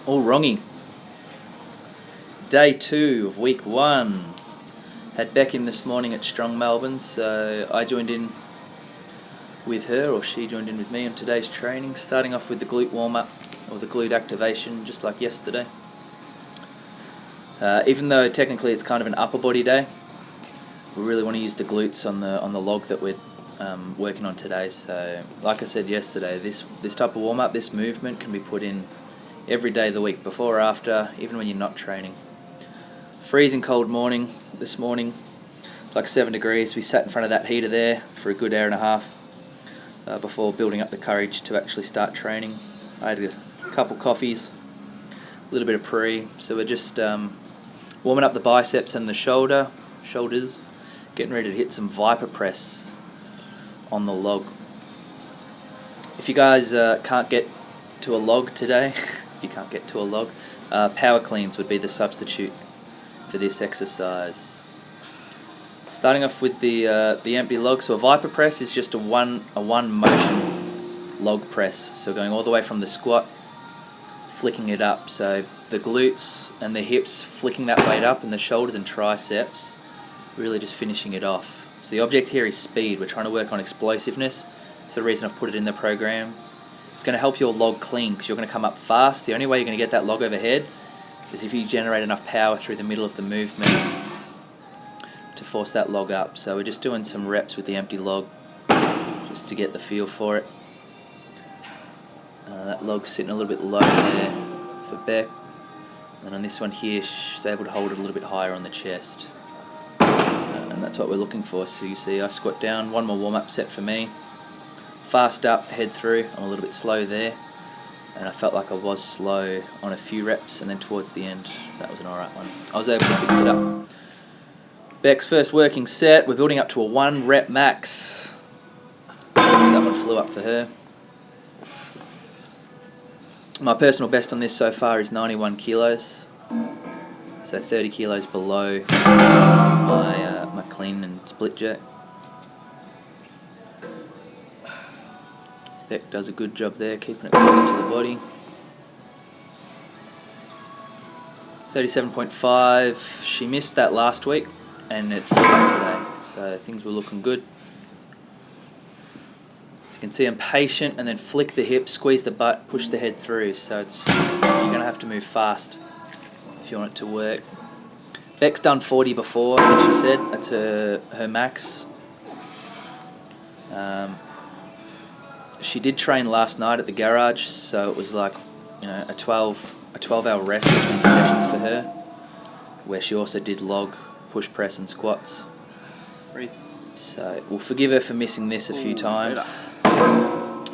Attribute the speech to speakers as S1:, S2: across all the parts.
S1: All wrongy. Day 2 of week 1. Had Beck in this morning at Strong Melbourne, so I joined in with her, or she joined in with me on today's training, starting off with the glute warm-up, or the glute activation, just like yesterday. Even though technically it's kind of an upper body day, we really want to use the glutes on the log that we're working on today. So, like I said yesterday, this type of warm-up, this movement can be put in every day of the week, before or after, even when you're not training. Freezing cold morning this morning. It's like 7 degrees. We sat in front of that heater there for a good hour and a half before building up the courage to actually start training. I had a couple coffees, a little bit of pre. So we're just warming up the biceps and the shoulders, getting ready to hit some Viper press on the log. If you guys can't get to a log today, power cleans would be the substitute for this exercise. Starting off with the empty log. So a Viper press is just a one motion log press. So going all the way from the squat, flicking it up. So the glutes and the hips flicking that weight up, and the shoulders and triceps really just finishing it off. So the object here is speed. We're trying to work on explosiveness. That's the reason I've put it in the program. It's going to help your log clean because you're going to come up fast. The only way you're going to get that log overhead is if you generate enough power through the middle of the movement to force that log up. So we're just doing some reps with the empty log just to get the feel for it. That log's sitting a little bit low there for Beck. And on this one here, she's able to hold it a little bit higher on the chest. And that's what we're looking for. So you see I squat down, one more warm-up set for me. Fast up, head through. I'm a little bit slow there. And I felt like I was slow on a few reps, and then towards the end, that was an alright one. I was able to fix it up. Beck's first working set, we're building up to a 1 rep max. That one flew up for her. My personal best on this so far is 91 kilos. So 30 kilos below my clean and split jerk. Beck does a good job there, keeping it close to the body. 37.5. She missed that last week, and it flew up today. So things were looking good. As you can see, I'm patient, and then flick the hips, squeeze the butt, push the head through. So you're going to have to move fast if you want it to work. Beck's done 40 before, I think she said. That's her max. She did train last night at the garage, so it was like, a 12-hour rest between sessions for her, where she also did log, push press and squats.
S2: Breathe.
S1: So we'll forgive her for missing this a few times.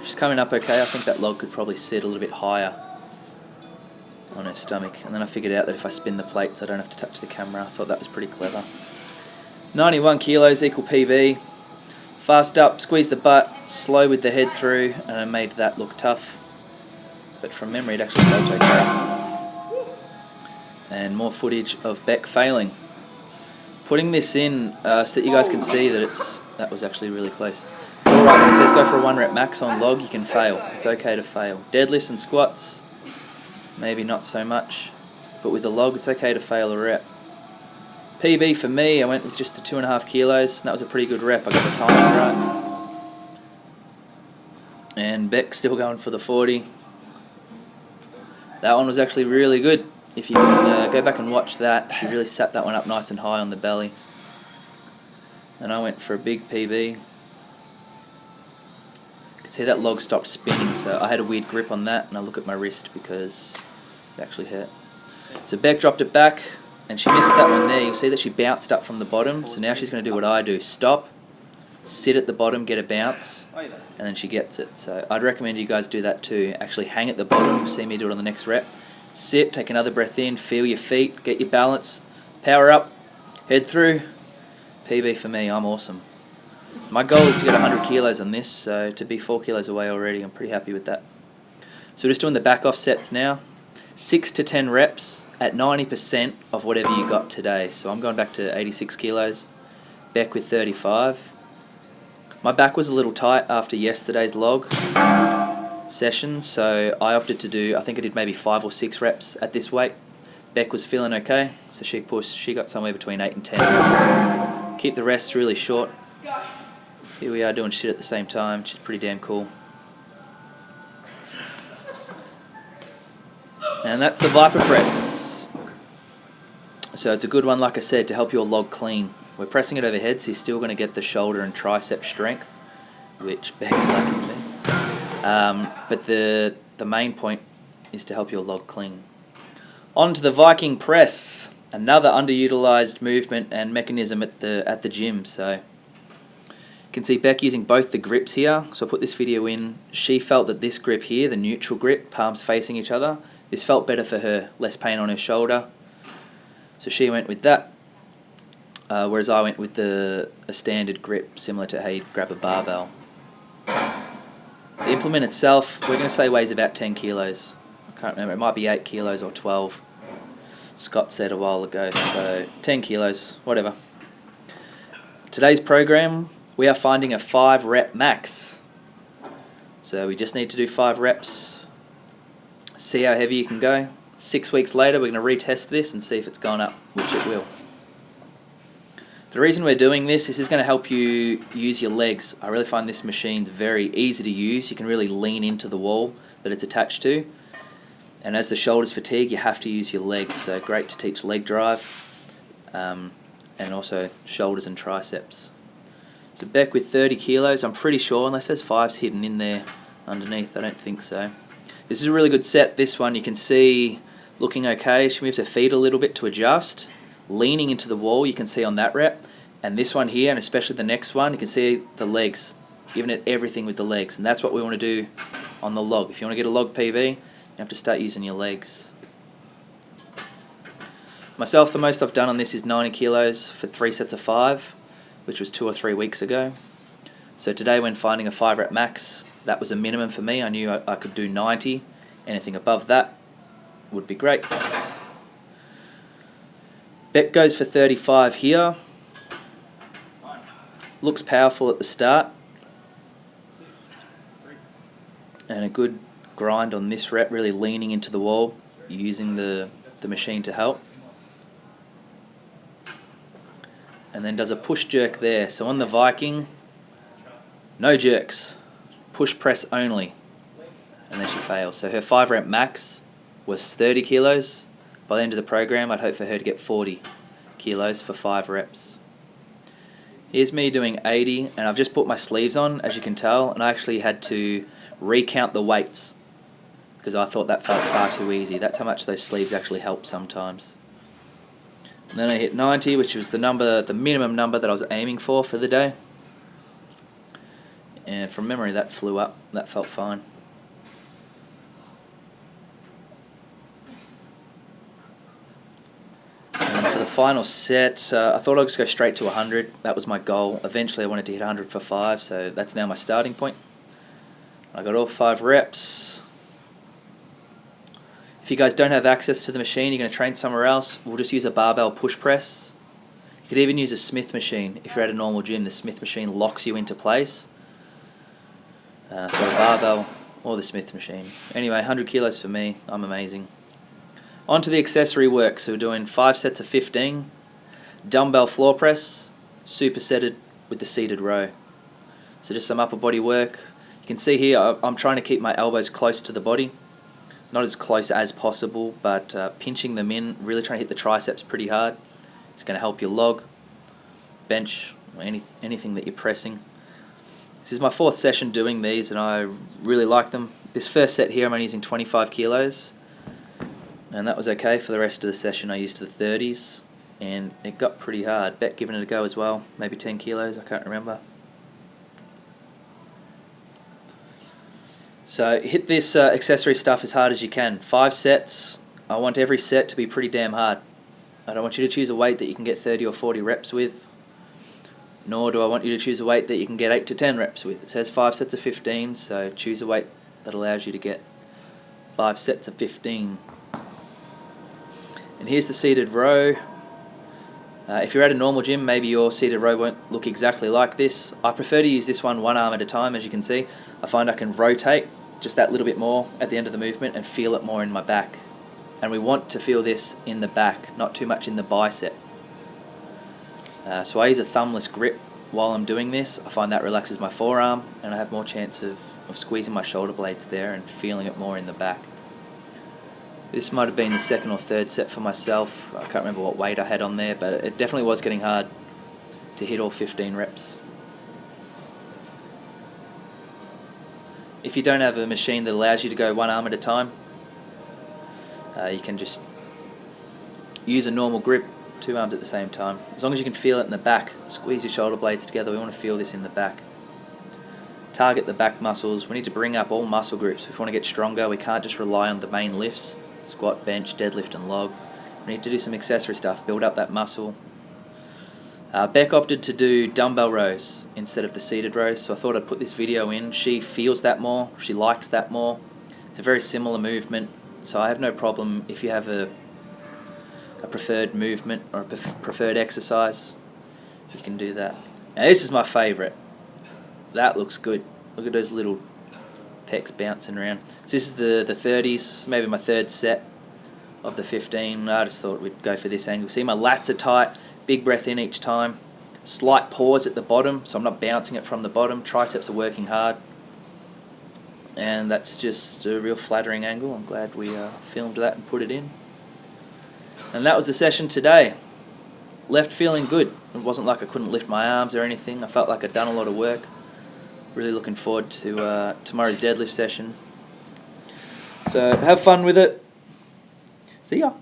S1: She's coming up okay. I think that log could probably sit a little bit higher on her stomach. And then I figured out that if I spin the plates, I don't have to touch the camera. I thought that was pretty clever. 91 kilos equal PB. Fast up, squeeze the butt, slow with the head through, and I made that look tough. But from memory, it actually felt okay. And more footage of Beck failing. Putting this in so that you guys can see that that was actually really close. It's alright, when it says go for a 1 rep max on log, you can fail. It's okay to fail. Deadlifts and squats, maybe not so much. But with the log, it's okay to fail a rep. PB for me, I went with just the 2.5 kilos, and that was a pretty good rep. I got the timing right. And Beck's still going for the 40. That one was actually really good. If you can go back and watch that, she really sat that one up nice and high on the belly. And I went for a big PB. You can see that log stopped spinning, so I had a weird grip on that, and I look at my wrist because it actually hurt. So Beck dropped it back, and she missed that one there. You'll see that she bounced up from the bottom, so now she's going to do what I do. Stop, sit at the bottom, get a bounce, and then she gets it. So I'd recommend you guys do that too. Actually hang at the bottom. You'll see me do it on the next rep. Sit, take another breath in, feel your feet, get your balance, power up, head through. PB for me, I'm awesome. My goal is to get 100 kilos on this, so to be 4 kilos away already, I'm pretty happy with that. So we're just doing the back off sets now. 6 to 10 reps at 90% of whatever you got today. So I'm going back to 86 kilos, Beck with 35. My back was a little tight after yesterday's log. sessions, so I opted to do, I think I did maybe 5 or 6 reps at this weight. Beck was feeling okay, so she pushed. She got somewhere between 8 and 10 reps. Keep the rests really short. Here we are doing shit at the same time, which is pretty damn cool. And that's the Viper Press. So it's a good one, like I said, to help your log clean. We're pressing it overhead, so you're still going to get the shoulder and tricep strength, which Beck's lacking there. But the main point is to help your log clean. On to the Viking Press, another underutilized movement and mechanism at the gym. So you can see Beck using both the grips here. So I put this video in. She felt that this grip here, the neutral grip, palms facing each other, this felt better for her, less pain on her shoulder. So she went with that. Whereas I went with a standard grip, similar to how you'd grab a barbell. The implement itself, we're going to say weighs about 10 kilos. I can't remember, it might be 8 kilos or 12. Scott said a while ago, so 10 kilos, whatever. Today's program, we are finding a 5 rep max. So we just need to do 5 reps, see how heavy you can go. 6 weeks later, we're going to retest this and see if it's gone up, which it will. The reason we're doing this is going to help you use your legs. I really find this machine's very easy to use. You can really lean into the wall that it's attached to. And as the shoulders fatigue, you have to use your legs. So great to teach leg drive and also shoulders and triceps. So Beck with 30 kilos, I'm pretty sure, unless there's 5s hidden in there underneath, I don't think so. This is a really good set. This one you can see looking okay. She moves her feet a little bit to adjust. Leaning into the wall, you can see on that rep. And this one here, and especially the next one, you can see the legs. Giving it everything with the legs. And that's what we want to do on the log. If you want to get a log PB, you have to start using your legs. Myself, the most I've done on this is 90 kilos for 3 sets of 5, which was 2 or 3 weeks ago. So today when finding a 5 rep max, that was a minimum for me. I knew I could do 90. Anything above that would be great. Beck goes for 35 here. Looks powerful at the start. And a good grind on this rep, really leaning into the wall, using the machine to help. And then does a push jerk there. So on the Viking, no jerks. Push press only. And then she fails. So her 5 rep max was 30 kilos. By the end of the program, I'd hope for her to get 40 kilos for 5 reps. Here's me doing 80, and I've just put my sleeves on, as you can tell, and I actually had to recount the weights because I thought that felt far too easy. That's how much those sleeves actually help sometimes. And then I hit 90, which was the minimum number that I was aiming for the day. And from memory, that flew up. That felt fine. For the final set, I thought I'd just go straight to 100. That was my goal. Eventually I wanted to hit 100 for 5, so that's now my starting point. I got all 5 reps. If you guys don't have access to the machine, you're going to train somewhere else, we'll just use a barbell push press. You could even use a Smith machine. If you're at a normal gym, the Smith machine locks you into place. So a barbell or the Smith machine. Anyway, 100 kilos for me. I'm amazing. On to the accessory work. So we're doing 5 sets of 15. Dumbbell floor press, supersetted with the seated row. So just some upper body work. You can see here I'm trying to keep my elbows close to the body. Not as close as possible, but pinching them in, really trying to hit the triceps pretty hard. It's going to help your log, bench, or anything that you're pressing. This is my 4th session doing these, and I really like them. This first set here I'm only using 25 kilos. And that was okay. For the rest of the session I used the 30s, and it got pretty hard. Beck giving it a go as well, maybe 10 kilos, I can't remember. So hit this accessory stuff as hard as you can. 5 sets. I want every set to be pretty damn hard. I don't want you to choose a weight that you can get 30 or 40 reps with, nor do I want you to choose a weight that you can get 8 to 10 reps with. It says 5 sets of 15, so choose a weight that allows you to get 5 sets of 15. And here's the seated row. If you're at a normal gym, maybe your seated row won't look exactly like this. I prefer to use this one arm at a time, as you can see. I find I can rotate just that little bit more at the end of the movement and feel it more in my back. And we want to feel this in the back, not too much in the bicep. So I use a thumbless grip while I'm doing this. I find that relaxes my forearm and I have more chance of squeezing my shoulder blades there and feeling it more in the back. This might have been the second or third set for myself. I can't remember what weight I had on there, but it definitely was getting hard to hit all 15 reps. If you don't have a machine that allows you to go one arm at a time, you can just use a normal grip, 2 arms at the same time. As long as you can feel it in the back, squeeze your shoulder blades together. We want to feel this in the back. Target the back muscles. We need to bring up all muscle groups. If we want to get stronger, we can't just rely on the main lifts, squat, bench, deadlift and log. We need to do some accessory stuff, build up that muscle. Beck opted to do dumbbell rows instead of the seated rows, so I thought I'd put this video in. She feels that more, she likes that more. It's a very similar movement, so I have no problem if you have a preferred movement or a preferred exercise, you can do that. Now this is my favourite. That looks good. Look at those little pecs bouncing around. So this is the 30s, maybe my third set of the 15. I just thought we'd go for this angle. See, my lats are tight. Big breath in each time. Slight pause at the bottom, so I'm not bouncing it from the bottom. Triceps are working hard. And that's just a real flattering angle. I'm glad we filmed that and put it in. And that was the session today. Left feeling good. It wasn't like I couldn't lift my arms or anything. I felt like I'd done a lot of work. Really looking forward to tomorrow's deadlift session. So have fun with it. See ya.